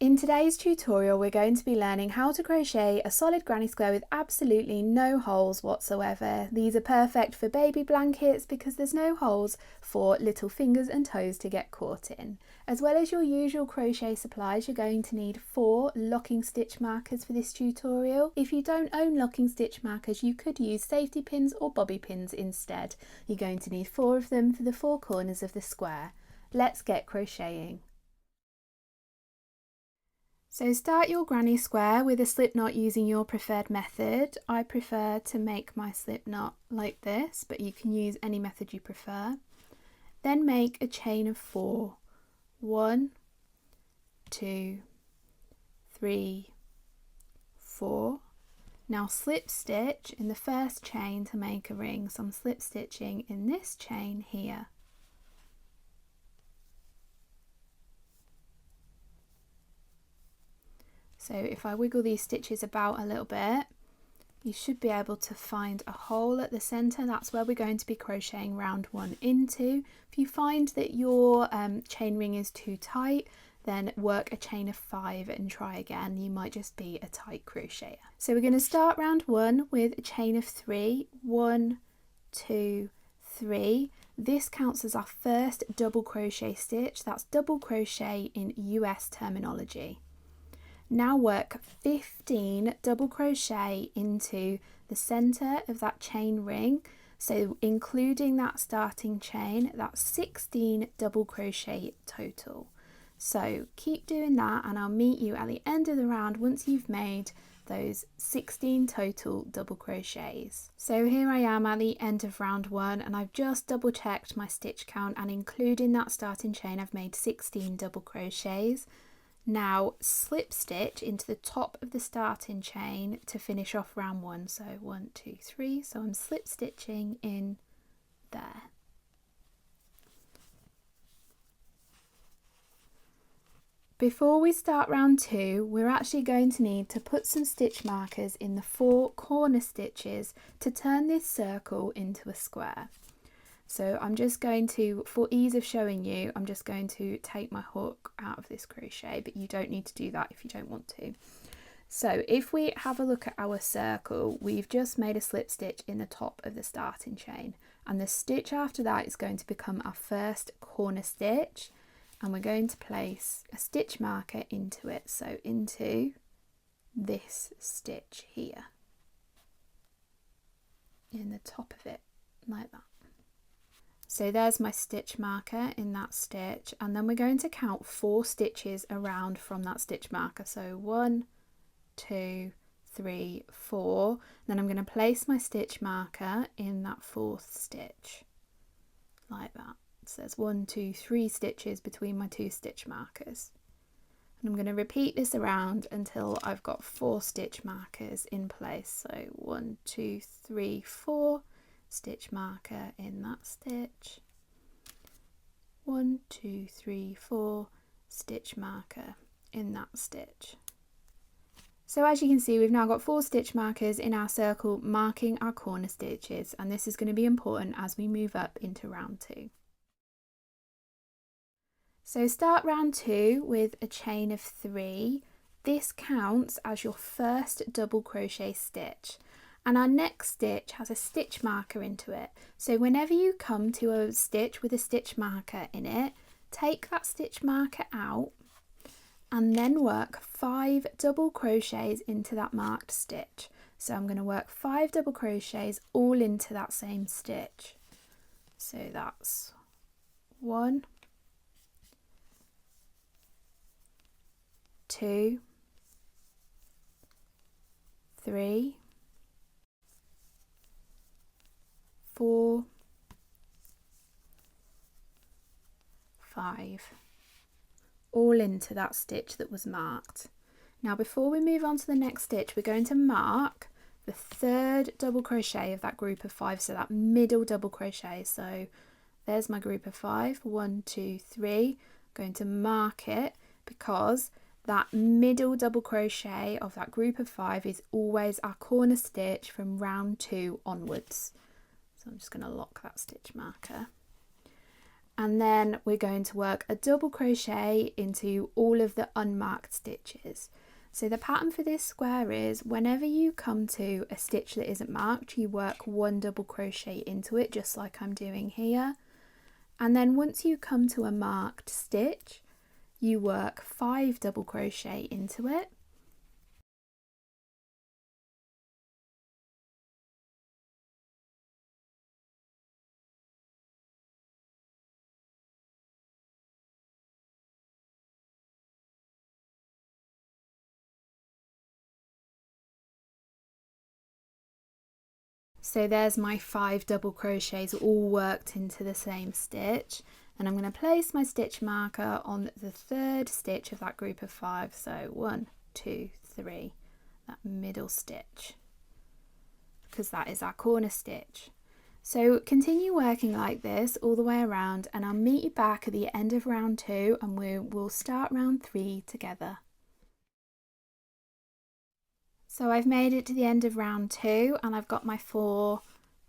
In today's tutorial, we're going to be learning how to crochet a solid granny square with absolutely no holes whatsoever. These are perfect for baby blankets because there's no holes for little fingers and toes to get caught in. As well as your usual crochet supplies, you're going to need 4 locking stitch markers for this tutorial. If you don't own locking stitch markers, you could use safety pins or bobby pins instead. You're going to need 4 of them for the 4 corners of the square. Let's get crocheting. So start your granny square with a slip knot using your preferred method. I prefer to make my slip knot like this, but you can use any method you prefer. Then make a chain of 4. 1, 2, 3, 4. Now slip stitch in the first chain to make a ring. So I'm slip stitching in this chain here. So if I wiggle these stitches about a little bit, you should be able to find a hole at the centre. That's where we're going to be crocheting round 1 into. If you find that your chain ring is too tight, then work a chain of 5 and try again. You might just be a tight crocheter. So we're going to start round 1 with a chain of 3. 1, 2, 3. This counts as our first double crochet stitch. That's double crochet in US terminology. Now work 15 double crochet into the center of that chain ring. So including that starting chain, that's 16 double crochet total. So keep doing that and I'll meet you at the end of the round once you've made those 16 total double crochets. So here I am at the end of round 1 and I've just double checked my stitch count, and including that starting chain I've made 16 double crochets. Now slip stitch into the top of the starting chain to finish off round 1. So 1, 2, 3. So I'm slip stitching in there. Before we start round 2, we're actually going to need to put some stitch markers in the 4 corner stitches to turn this circle into a square. So I'm just going to, for ease of showing you, I'm just going to take my hook out of this crochet, but you don't need to do that if you don't want to. So if we have a look at our circle, we've just made a slip stitch in the top of the starting chain, and the stitch after that is going to become our first corner stitch, and we're going to place a stitch marker into it, so into this stitch here, in the top of it, like that. So there's my stitch marker in that stitch, and then we're going to count 4 stitches around from that stitch marker. So 1, 2, 3, 4. Then I'm going to place my stitch marker in that 4th stitch, like that. So there's 1, 2, 3 stitches between my 2 stitch markers. And I'm going to repeat this around until I've got 4 stitch markers in place. So 1, 2, 3, 4. Stitch marker in that stitch. 1, 2, 3, 4. Stitch marker in that stitch. So as you can see, we've now got 4 stitch markers in our circle marking our corner stitches, and this is going to be important as we move up into round 2. So start round 2 with a chain of 3. This counts as your first double crochet stitch. And our next stitch has a stitch marker into it. So whenever you come to a stitch with a stitch marker in it, take that stitch marker out and then work 5 double crochets into that marked stitch. So I'm going to work 5 double crochets all into that same stitch. So that's 1, 2, 3, 4, 5, all into that stitch that was marked. Now before we move on to the next stitch, we're going to mark the 3rd double crochet of that group of 5, so that middle double crochet. So there's my group of 5, 1, 2, 3. I'm going to mark it because that middle double crochet of that group of 5 is always our corner stitch from round 2 onwards. So I'm just going to lock that stitch marker. and then we're going to work a double crochet into all of the unmarked stitches. So the pattern for this square is whenever you come to a stitch that isn't marked, you work 1 double crochet into it, just like I'm doing here. And then once you come to a marked stitch, you work 5 double crochet into it. So there's my 5 double crochets all worked into the same stitch, and I'm going to place my stitch marker on the 3rd stitch of that group of 5. So 1, 2, 3, that middle stitch, because that is our corner stitch. So continue working like this all the way around, and I'll meet you back at the end of round 2 and we'll start round 3 together. So I've made it to the end of round 2 and I've got my 4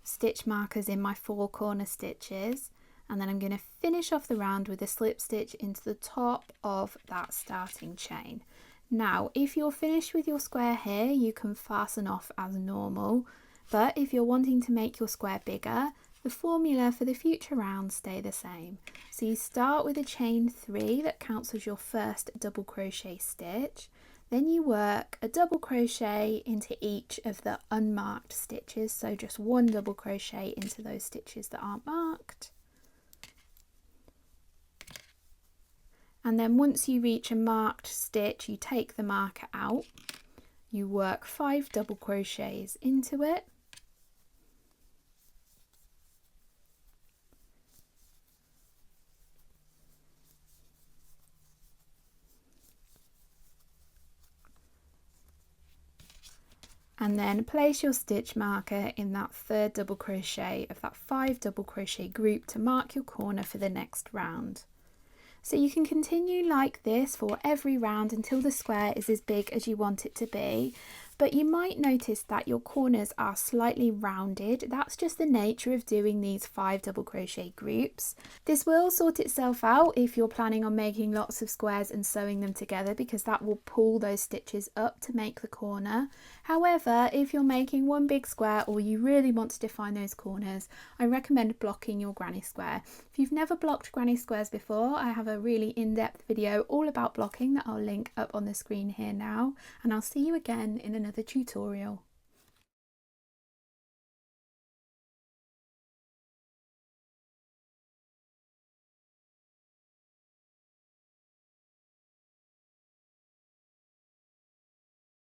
stitch markers in my 4 corner stitches, and then I'm going to finish off the round with a slip stitch into the top of that starting chain. Now if you're finished with your square here, you can fasten off as normal, but if you're wanting to make your square bigger, the formula for the future rounds stay the same. So you start with a chain 3 that counts as your first double crochet stitch. Then you work a double crochet into each of the unmarked stitches, so just 1 double crochet into those stitches that aren't marked. And then once you reach a marked stitch, you take the marker out, you work 5 double crochets into it. And then place your stitch marker in that 3rd double crochet of that 5 double crochet group to mark your corner for the next round. So you can continue like this for every round until the square is as big as you want it to be, but you might notice that your corners are slightly rounded. That's just the nature of doing these 5 double crochet groups. This will sort itself out if you're planning on making lots of squares and sewing them together, because that will pull those stitches up to make the corner. However, if you're making one big square or you really want to define those corners, I recommend blocking your granny square. If you've never blocked granny squares before, I have a really in-depth video all about blocking that I'll link up on the screen here now, and I'll see you again in another tutorial.